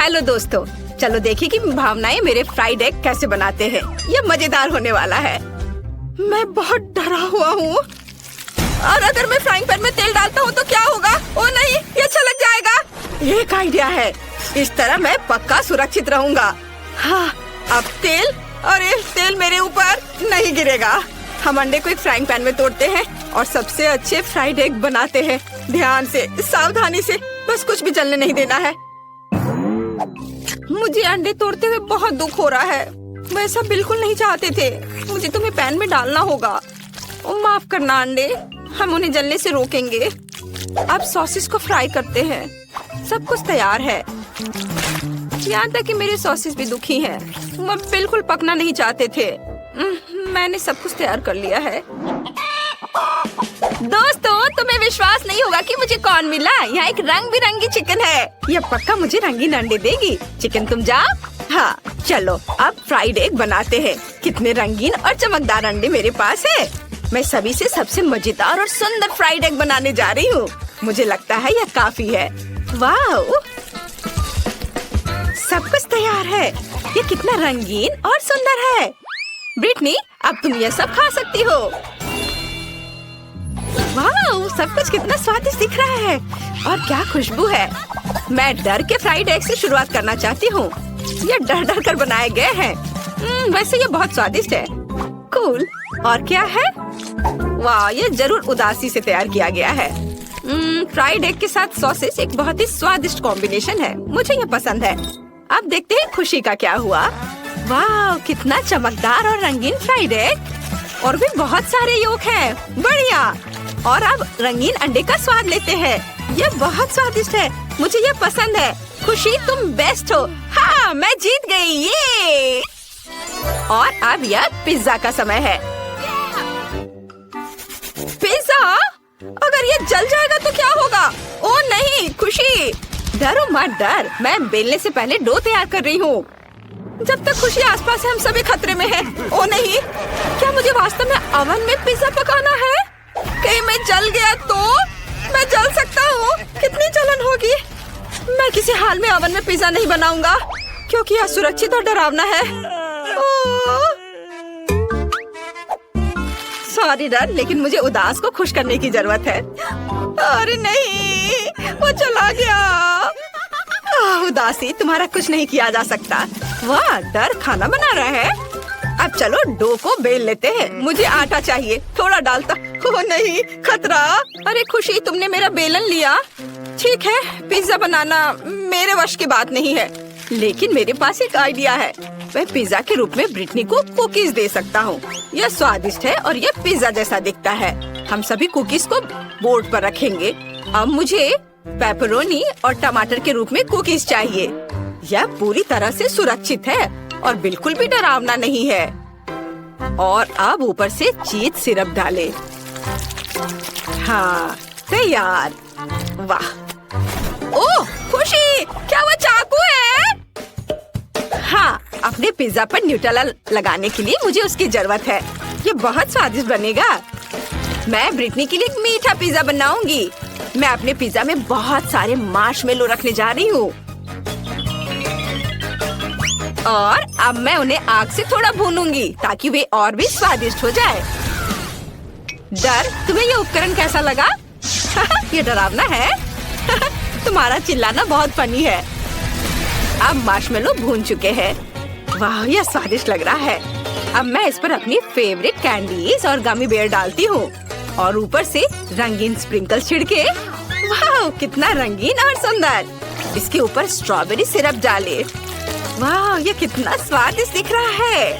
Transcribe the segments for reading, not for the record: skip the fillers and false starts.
Hello दोस्तों, चलो देखिए कि भावनाएं मेरे फ्राइड एग कैसे बनाते हैं। ये मजेदार होने वाला है। मैं बहुत डरा हुआ हूँ। और अगर मैं फ्राइंग पैन में तेल डालता हूँ तो क्या होगा? ओ नहीं, ये छलक जाएगा। एक आइडिया है, इस तरह मैं पक्का सुरक्षित रहूँगा। हाँ, अब तेल, और ये तेल मेरे ऊपर नहीं गिरेगा। हम अंडे को एक फ्राइंग पैन में तोड़ते हैं और सबसे अच्छे फ्राइड एग बनाते हैं। ध्यान से, सावधानी से, बस कुछ भी जलने नहीं देना है। मुझे अंडे तोड़ते हुए बहुत दुख हो रहा है। वो ऐसा बिल्कुल नहीं चाहते थे। मुझे तुम्हें पैन में डालना होगा। ओ, माफ करना अंडे, हम उन्हें जलने से रोकेंगे। अब सॉसेस को फ्राई करते हैं। सब कुछ तैयार है, यहाँ तक कि मेरे सॉसेस भी दुखी हैं। वो बिल्कुल पकना नहीं चाहते थे। मैंने सब कुछ तैयार कर लिया है। दोस्तों, तुम्हें विश्वास नहीं होगा कि मुझे कौन मिला। यहाँ एक रंग बिरंगी चिकन है। यह पक्का मुझे रंगीन अंडे देगी। चिकन तुम जाओ। हाँ, चलो अब फ्राइड एग बनाते हैं। कितने रंगीन और चमकदार अंडे मेरे पास है। मैं सभी से सबसे मजेदार और सुंदर फ्राइड एग बनाने जा रही हूँ। मुझे लगता है यह काफी है। वाह, सब कुछ तैयार है। ये कितना रंगीन और सुंदर है। ब्रिटनी, अब तुम ये सब खा सकती हो। वाह, सब कुछ कितना स्वादिष्ट दिख रहा है और क्या खुशबू है। मैं डर के फ्राइड एग से शुरुआत करना चाहती हूँ। ये डर डर कर बनाए गए हैं। वैसे ये बहुत स्वादिष्ट है। कूल। और क्या है? वाह, ये जरूर उदासी से तैयार किया गया है। फ्राइड एग के साथ सॉसेस एक बहुत ही स्वादिष्ट कॉम्बिनेशन है। मुझे ये पसंद है। अब देखते हैं खुशी का क्या हुआ। वाह, कितना चमकदार और रंगीन फ्राइड एग। और भी बहुत सारे योक हैं। बढ़िया। और अब रंगीन अंडे का स्वाद लेते हैं। ये बहुत स्वादिष्ट है। मुझे ये पसंद है। खुशी, तुम बेस्ट हो। हाँ, मैं जीत गई। ये और अब यह पिज्जा का समय है। पिज्जा? अगर ये जल जाएगा तो क्या होगा? ओ नहीं, खुशी, डरो मत डर। मैं बेलने से पहले डो तैयार कर रही हूँ। जब तक खुशी आसपास है, हम सभी खतरे में हैं। ओ नहीं, क्या मुझे वास्तव में ओवन में पिज्जा पकाना है? कहीं मैं जल गया तो? मैं जल सकता हूँ। कितनी जलन होगी। मैं किसी हाल में ओवन में पिज्जा नहीं बनाऊंगा, क्योंकि यह सुरक्षित और डरावना है। सॉरी डर, लेकिन मुझे उदास को खुश करने की जरूरत है। अरे नहीं, वो चला गया। उदासी, तुम्हारा कुछ नहीं किया जा सकता। वाह, डर खाना बना रहा है। अब चलो डो को बेल लेते हैं। मुझे आटा चाहिए, थोड़ा डालता। ओ नहीं, खतरा। अरे खुशी, तुमने मेरा बेलन लिया। ठीक है, पिज्जा बनाना मेरे वश की बात नहीं है, लेकिन मेरे पास एक आइडिया है। मैं पिज्जा के रूप में ब्रिटनी को कुकीज दे सकता हूँ। यह स्वादिष्ट है और यह पिज्जा जैसा दिखता है। हम सभी कुकीज को बोर्ड पर रखेंगे। अब मुझे पेपरोनी और टमाटर के रूप में कुकीज चाहिए। यह पूरी तरह से सुरक्षित है और बिल्कुल भी डरावना नहीं है। और अब ऊपर से चीज सिरप डालें। हाँ, तैयार। वाह। ओह खुशी, क्या वो चाकू है? हाँ, अपने पिज्जा पर न्यूटेला लगाने के लिए मुझे उसकी जरूरत है। ये बहुत स्वादिष्ट बनेगा। मैं ब्रिटनी के लिए एक मीठा पिज्जा बनाऊंगी। मैं अपने पिज्जा में बहुत सारे मार्शमेलो रखने जा रही हूँ। और अब मैं उन्हें आग से थोड़ा भूनूंगी ताकि वे और भी स्वादिष्ट हो जाए। डर, तुम्हें ये उपकरण कैसा लगा? ये डरावना है। तुम्हारा चिल्लाना बहुत फनी है। अब मार्शमेलो भून चुके हैं। वाह, यह स्वादिष्ट लग रहा है। अब मैं इस पर अपनी फेवरेट कैंडीज और गमी बेयर डालती हूँ और ऊपर से रंगीन स्प्रिंकल छिड़के। वाह, कितना रंगीन और सुंदर। इसके ऊपर स्ट्रॉबेरी सिरप डाले। वाह, ये कितना स्वादिष्ट दिख रहा है।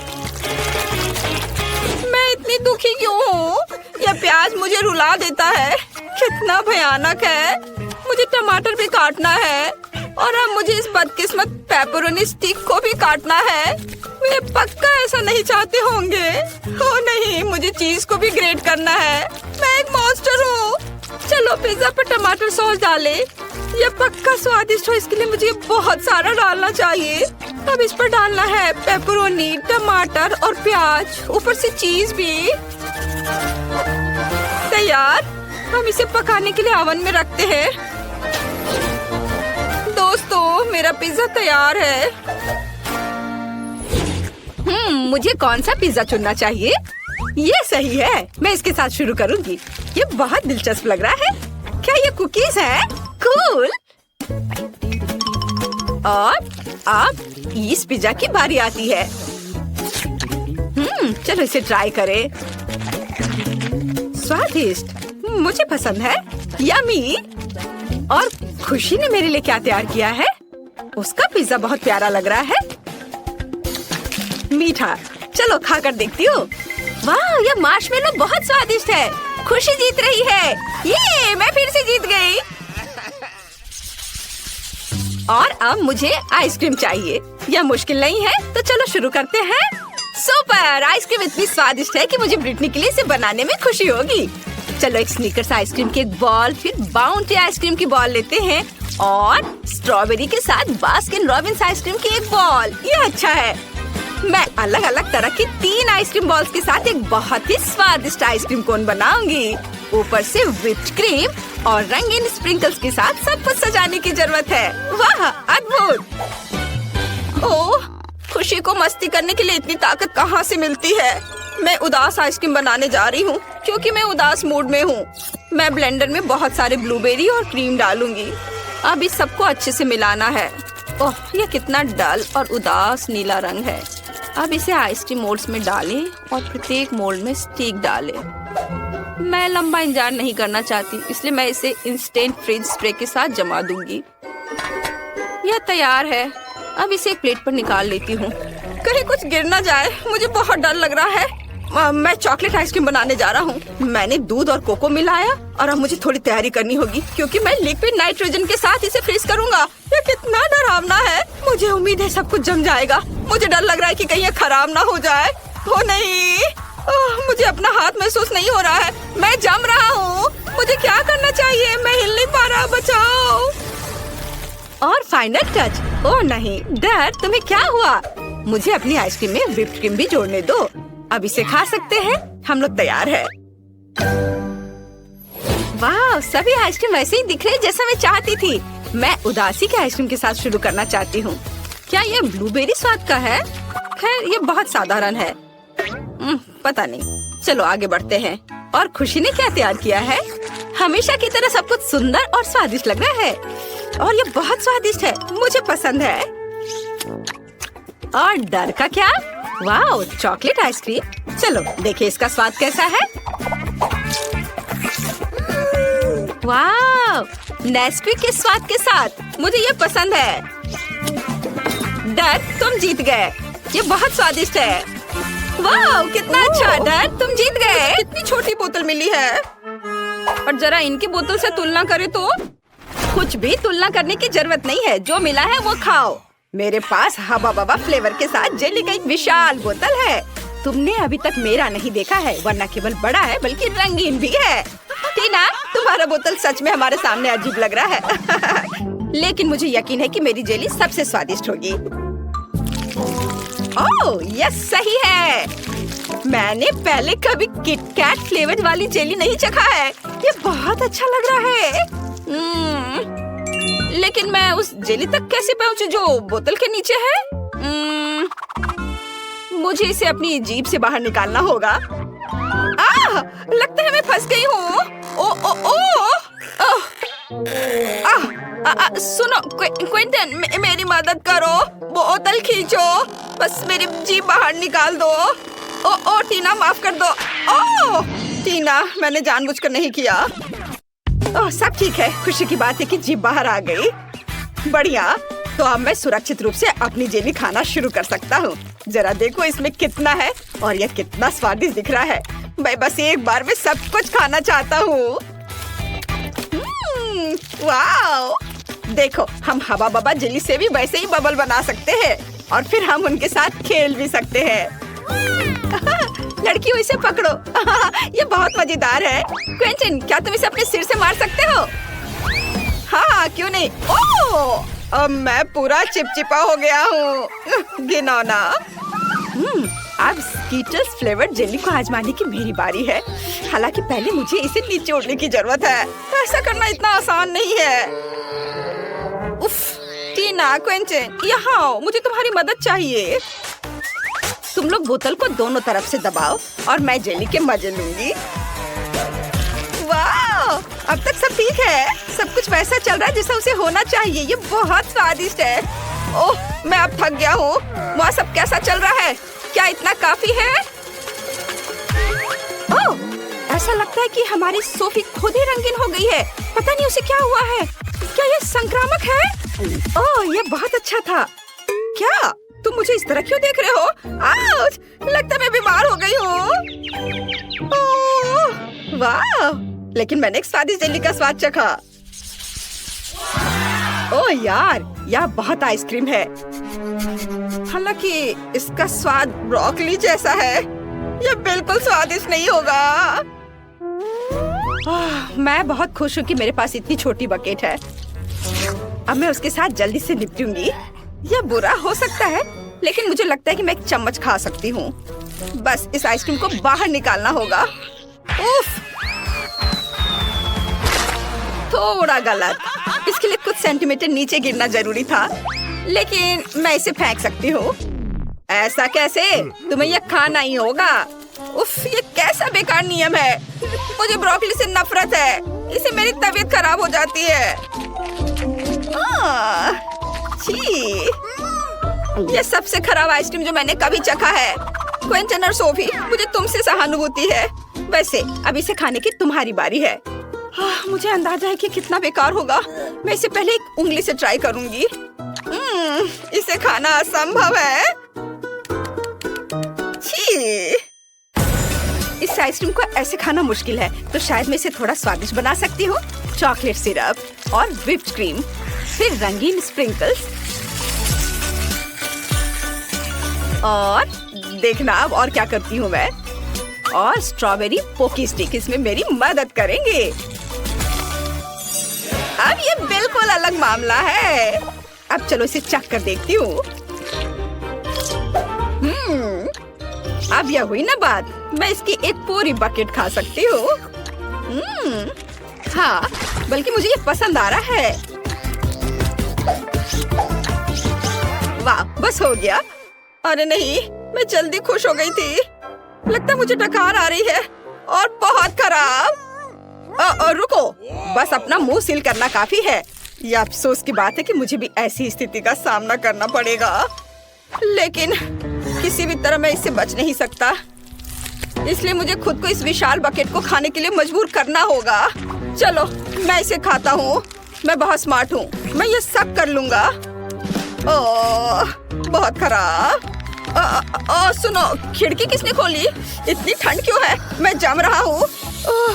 मैं इतनी दुखी क्यों हूँ? यह प्याज मुझे रुला देता है। कितना भयानक है। मुझे टमाटर भी काटना है और अब मुझे इस बदकिस्मत पेपरोनी स्टिक को भी काटना है। वे पक्का ऐसा नहीं चाहते होंगे। ओ नहीं, मुझे चीज को भी ग्रेट करना है। मैं एक मॉन्स्टर हूँ। चलो पिज्जा पर टमाटर सॉस डाले। ये पक्का स्वादिष्ट हो, इसके लिए मुझे बहुत सारा डालना चाहिए। अब इस पर डालना है पेपरोनी, टमाटर और प्याज, ऊपर से चीज भी। तैयार। हम इसे पकाने के लिए ओवन में रखते हैं। दोस्तों, मेरा मेरा पिज्जा तैयार है। मुझे कौन सा पिज्जा चुनना चाहिए? ये सही है, मैं इसके साथ शुरू करूंगी। ये बहुत दिलचस्प लग रहा है। क्या ये कुकीज है? कूल। और अब इस पिज्जा की बारी आती है। चलो इसे ट्राई करें। स्वादिष्ट, मुझे पसंद है। यम्मी। और खुशी ने मेरे लिए क्या तैयार किया है? उसका पिज्जा बहुत प्यारा लग रहा है। मीठा, चलो खाकर देखती हूँ। वाह, ये मार्शमेलो बहुत स्वादिष्ट है। खुशी जीत रही है। ये मैं फिर से जीत गई। और अब मुझे आइसक्रीम चाहिए। यह मुश्किल नहीं है, तो चलो शुरू करते हैं। सुपर! आइसक्रीम इतनी स्वादिष्ट है कि मुझे ब्रिटनी के लिए इसे बनाने में खुशी होगी। चलो एक स्नीकर्स आइसक्रीम की एक बॉल, फिर बाउंटी आइसक्रीम की बॉल लेते हैं और स्ट्रॉबेरी के साथ बास्किन रॉबिन्स आइसक्रीम की एक बॉल। ये अच्छा है। मैं अलग अलग तरह की 3 आइसक्रीम बॉल्स के साथ एक बहुत ही स्वादिष्ट आइसक्रीम कोन बनाऊंगी। ऊपर से व्हिप्ड क्रीम और रंगीन स्प्रिंकल्स के साथ सब कुछ सजाने की जरूरत है। वाह, अद्भुत! ओह, खुशी को मस्ती करने के लिए इतनी ताकत कहाँ से मिलती है? मैं उदास आइसक्रीम बनाने जा रही हूँ क्योंकि मैं उदास मूड में हूँ। मैं ब्लेंडर में बहुत सारे ब्लूबेरी और क्रीम डालूंगी। अब इस सबको अच्छे से मिलाना है। ओह, ये कितना डल और उदास नीला रंग है। अब इसे आइसक्रीम मोल्ड्स में डालें और प्रत्येक मोल्ड में स्टिक डालें। मैं लंबा इंतजार नहीं करना चाहती, इसलिए मैं इसे इंस्टेंट फ्रिज स्प्रे के साथ जमा दूंगी। यह तैयार है। अब इसे एक प्लेट पर निकाल लेती हूँ। कहीं कुछ गिर ना जाए, मुझे बहुत डर लग रहा है। मैं चॉकलेट आइसक्रीम बनाने जा रहा हूँ। मैंने दूध और कोको मिलाया और अब मुझे थोड़ी तैयारी करनी होगी क्योंकि मैं लिक्विड नाइट्रोजन के साथ इसे फ्रीज करूंगा। ये कितना डरावना है। मुझे उम्मीद है सब कुछ जम जाएगा। मुझे डर लग रहा है कि कहीं ये खराब ना हो जाए। हो नहीं, मुझे अपना हाथ महसूस नहीं हो रहा है। मैं जम रहा हूँ। मुझे क्या करना चाहिए? मैं हिल नहीं पा रहा। बचाओ। और फाइनल टच। ओह नहीं, डर, तुम्हें क्या हुआ? मुझे अपनी आइसक्रीम में व्हिप्ड क्रीम भी जोड़ने दो। अब इसे खा सकते हैं। हम लोग तैयार हैं। वाह, सभी आइसक्रीम वैसे ही दिख रहे जैसा मैं चाहती थी। मैं उदासी के आइसक्रीम के साथ शुरू करना चाहती हूँ। क्या ये ब्लूबेरी स्वाद का है? खैर, ये बहुत साधारण है। पता नहीं। चलो आगे बढ़ते हैं। और खुशी ने क्या तैयार किया है? हमेशा की तरह सब कुछ सुंदर और स्वादिष्ट लग रहा है और ये बहुत स्वादिष्ट है। मुझे पसंद है। और डर का क्या? वाह, चॉकलेट आइसक्रीम। चलो देखिए इसका स्वाद कैसा है। वाह, नेस्क्विक के स्वाद के साथ। मुझे ये पसंद है। डर, तुम जीत गए। ये बहुत स्वादिष्ट है। वाह, कितना अच्छा। डर, तुम जीत गए। कितनी छोटी बोतल मिली है। और जरा इनकी बोतल से तुलना करें तो कुछ भी तुलना करने की जरूरत नहीं है। जो मिला है वो खाओ। मेरे पास हबा बबा फ्लेवर के साथ जेली का एक विशाल बोतल है। तुमने अभी तक मेरा नहीं देखा है, वरना केवल बड़ा है बल्कि रंगीन भी है। टीना, तुम्हारा बोतल सच में हमारे सामने अजीब लग रहा है। लेकिन मुझे यकीन है कि मेरी जेली सबसे स्वादिष्ट होगी। ओह, यह सही है। मैंने पहले कभी किटकैट फ्लेवर वाली जेली नहीं चखा है। ये बहुत अच्छा लग रहा है। लेकिन मैं उस जेली तक कैसे पहुंचूं जो बोतल के नीचे है? मुझे इसे अपनी जीभ से बाहर निकालना होगा। लगता है मैं फंस गई हूँ। सुनो क्विंटन, मेरी मदद करो। बोतल खींचो। बस मेरी जीभ बाहर निकाल दो। ओ टीना, माफ कर दो। टीना, मैंने जानबूझकर नहीं किया। सब ठीक है। खुशी की बात है कि जीभ बाहर आ गई। बढ़िया। तो अब मैं सुरक्षित रूप से अपनी जेली खाना शुरू कर सकता हूँ। जरा देखो इसमें कितना है और यह कितना स्वादिष्ट दिख रहा है। मैं बस एक बार में सब कुछ खाना चाहता हूँ। वाओ, देखो, हम हवा बबा जेली से भी वैसे ही बबल बना सकते हैं और फिर हम उनके साथ खेल भी सकते हैं। लड़कियों, इसे पकड़ो। ये बहुत मजेदार है। क्विंटन, क्या तुम इसे अपने सिर से मार सकते हो? हाँ, क्यों नहीं। अब मैं पूरा चिपचिपा हो गया हूँ। घिनौना। अब स्कीटल्स फ्लेवर जेली को आजमाने की मेरी बारी है। हालांकि पहले मुझे इसे निचोड़ने की जरूरत है। ऐसा करना इतना आसान नहीं है। उफ, टीना, क्विंटन, यहाँ आओ, मुझे तुम्हारी मदद चाहिए। तुम लोग बोतल को दोनों तरफ से दबाओ और मैं जेली के मजे लूंगी। वाह, अब तक सब ठीक है। सब कुछ वैसा चल रहा है जैसा उसे होना चाहिए। ये बहुत स्वादिष्ट है। ओह, मैं अब थक गया हूँ। वहाँ सब कैसा चल रहा है? क्या इतना काफी है? ओह, ऐसा लगता है कि हमारी सोफी खुद ही रंगीन हो गई है। पता नहीं उसे क्या हुआ है। क्या ये संक्रामक है? ओह, ये बहुत अच्छा था। क्या तुम मुझे इस तरह क्यों देख रहे हो? आउच! लगता है मैं बीमार हो गई हूँ। ओह, वाह! लेकिन मैंने एक स्वादिष्ट जेली का स्वाद चखा। ओह यार, यह बहुत आइसक्रीम है। हालांकि इसका स्वाद ब्रोकली जैसा है। यह बिल्कुल स्वादिष्ट नहीं होगा। मैं बहुत खुश हूँ कि मेरे पास इतनी छोटी बकेट है। अब मैं उसके साथ जल्दी से निपटूंगी। यह बुरा हो सकता है, लेकिन मुझे लगता है कि मैं एक चम्मच खा सकती हूँ। बस इस आइसक्रीम को बाहर निकालना होगा। उफ, थोड़ा गलत। इसके लिए कुछ सेंटीमीटर नीचे गिरना जरूरी था, लेकिन मैं इसे फेंक सकती हूँ। ऐसा कैसे? तुम्हें यह खाना ही होगा। उफ, ये कैसा बेकार नियम है। मुझे ब्रोकली से नफरत है। इससे मेरी तबीयत खराब हो जाती है। छी, ये सबसे खराब आइसक्रीम जो मैंने कभी चखा है। क्विंटन और सोफी, मुझे तुमसे सहानुभूति है। वैसे अब इसे खाने की तुम्हारी बारी है। मुझे अंदाजा है कि कितना बेकार होगा। मैं इसे पहले एक उंगली से ट्राई करूंगी। इसे खाना असंभव है। छी, इस आइसक्रीम को ऐसे खाना मुश्किल है, तो शायद मैं इसे थोड़ा स्वादिष्ट बना सकती हूँ। चॉकलेट सिरप और व्हिप्ड क्रीम, फिर रंगीन स्प्रिंकल्स, और देखना अब और क्या करती हूँ मैं। और स्ट्रॉबेरी पोकी स्टिक इसमें मेरी मदद करेंगे। अब ये बिल्कुल अलग मामला है। अब चलो इसे चख कर देखती हूँ। अब यह हुई ना बात। मैं इसकी एक पूरी बकेट खा सकती हूँ। हाँ, बल्कि मुझे ये पसंद आ रहा है। वाह, बस हो गया। अरे नहीं, मैं जल्दी खुश हो गई थी। लगता है मुझे डकार आ रही है और बहुत खराब। रुको, बस अपना मुंह सील करना काफी है। यह अफसोस की बात है कि मुझे भी ऐसी स्थिति का सामना करना पड़ेगा, लेकिन किसी भी तरह मैं इससे बच नहीं सकता। इसलिए मुझे खुद को इस विशाल बकेट को खाने के लिए मजबूर करना होगा। चलो, मैं इसे खाता हूँ। मैं बहुत स्मार्ट हूँ, मैं ये सब कर लूंगा। ओह, बहुत खराब। सुनो, खिड़की किसने खोली? इतनी ठंड क्यों है? मैं जम रहा हूँ।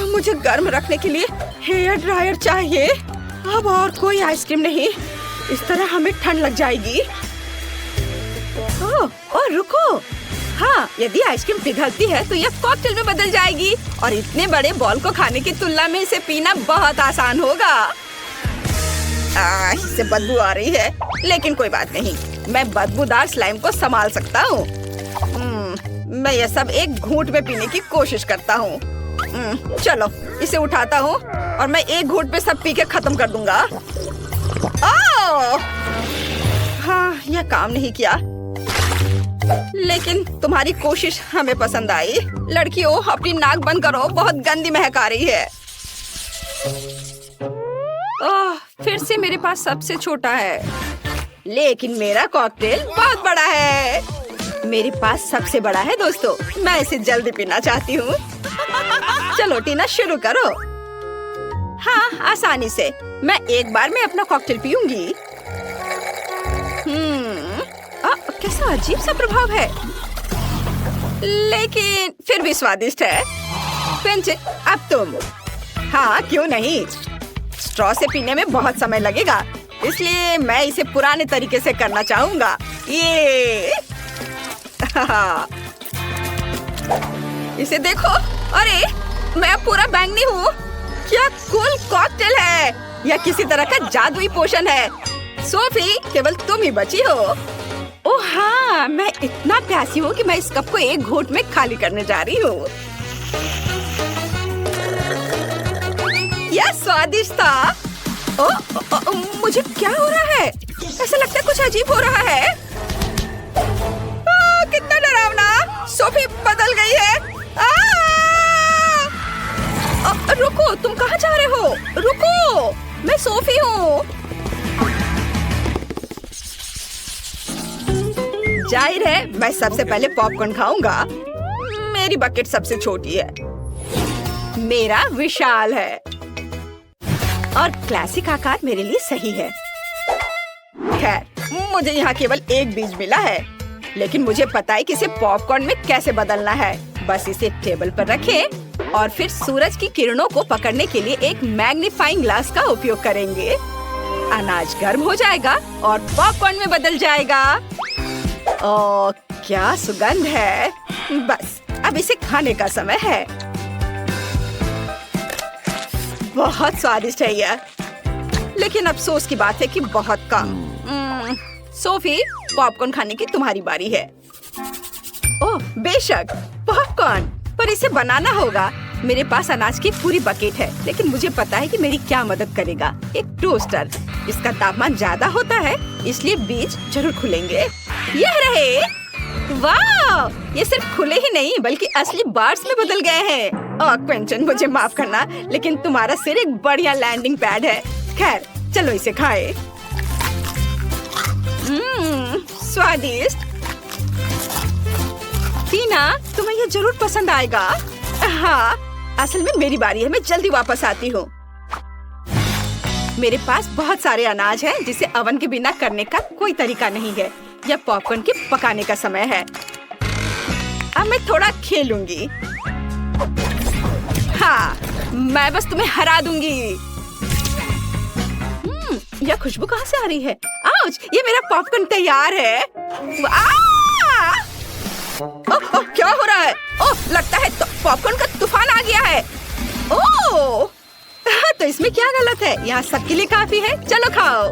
मुझे गर्म रखने के लिए हेयर ड्रायर चाहिए। अब और कोई आइसक्रीम नहीं, इस तरह हमें ठंड लग जाएगी। ओह, रुको। हाँ, यदि आइसक्रीम पिघलती है तो यह कॉकटेल में बदल जाएगी, और इतने बड़े बॉल को खाने की तुलना में इसे पीना बहुत आसान होगा। इससे बदबू आ रही है, लेकिन कोई बात नहीं, मैं बदबूदार स्लाइम को संभाल सकता हूँ। मैं यह सब एक घूंट में पीने की कोशिश करता हूँ। चलो, इसे उठाता हूँ और मैं एक घूंट में सब पी के खत्म कर दूंगा। हाँ, यह काम नहीं किया, लेकिन तुम्हारी कोशिश हमें पसंद आई। लड़कियों, अपनी नाक बंद करो, बहुत गंदी महक आ रही है। फिर से मेरे पास सबसे छोटा है, लेकिन मेरा कॉकटेल बहुत बड़ा है। मेरे पास सबसे बड़ा है दोस्तों, मैं इसे जल्दी पीना चाहती हूँ। चलो टीना, शुरू करो। हाँ, आसानी से। मैं एक बार में अपना कॉकटेल पीऊंगी। कैसा अजीब सा प्रभाव है, लेकिन फिर भी स्वादिष्ट है। क्विंटन, अब तुम। हाँ, क्यों नहीं। स्ट्रॉ से पीने में बहुत समय लगेगा, इसलिए मैं इसे पुराने तरीके से करना चाहूंगा। ये इसे देखो। अरे, मैं पूरा बैंगनी हूँ। क्या कूल कॉकटेल है। यह किसी तरह का जादुई पोषण है। सोफी, केवल तुम ही बची हो। ओह हाँ, मैं इतना प्यासी हूँ कि मैं इस कप को एक घूंट में खाली करने जा रही हूँ। यह स्वादिष्ट था। मुझे क्या हो रहा है? ऐसा लगता है कुछ अजीब हो रहा है। कितना डरावना! सोफी बदल गई है। रुको, तुम कहाँ जा रहे हो? रुको, मैं सोफी हूँ। जाहिर है मैं सबसे पहले पॉपकॉर्न खाऊंगा। मेरी बकेट सबसे छोटी है, मेरा विशाल है और क्लासिक आकार मेरे लिए सही है। खैर, मुझे यहाँ केवल एक बीज मिला है, लेकिन मुझे पता है कि इसे पॉपकॉर्न में कैसे बदलना है। बस इसे टेबल पर रखें और फिर सूरज की किरणों को पकड़ने के लिए एक मैग्नीफाइंग ग्लास का उपयोग करेंगे। अनाज गर्म हो जाएगा और पॉपकॉर्न में बदल जाएगा। ओह, क्या सुगंध है! बस अब इसे खाने का समय है। बहुत स्वादिष्ट है यह, लेकिन अफसोस की बात है कि बहुत कम। सोफी, पॉपकॉर्न खाने की तुम्हारी बारी है। ओह बेशक, पॉपकॉर्न, पर इसे बनाना होगा। मेरे पास अनाज की पूरी बकेट है, लेकिन मुझे पता है कि मेरी क्या मदद करेगा। एक टोस्टर। इसका तापमान ज्यादा होता है, इसलिए बीज जरूर खुलेंगे। यह रहे। वाह! ये सिर्फ खुले ही नहीं बल्कि असली बार्स में बदल गए हैं। ओह क्विंटन, मुझे माफ करना, लेकिन तुम्हारा सिर एक बढ़िया लैंडिंग पैड है। खैर, चलो इसे खाएं। स्वादिष्ट। टीना, तुम्हें ये जरूर पसंद आएगा। हाँ, असल में मेरी बारी है, मैं जल्दी वापस आती हूँ। मेरे पास बहुत सारे अनाज हैं जिसे ओवन के बिना करने का कोई तरीका नहीं है। यह पॉपकॉर्न के पकाने का समय है। अब मैं थोड़ा खेलूंगी। हाँ, मैं बस तुम्हें हरा दूंगी। यह खुशबू कहाँ से आ रही है? आउच! ये मेरा पॉपकॉर्न तैयार है। ओह, क्या हो रहा है? ओह, लगता है तो पॉपकॉर्न का तूफान आ गया है। ओह, तो इसमें क्या गलत है? यहाँ सबके लिए काफी है। चलो खाओ।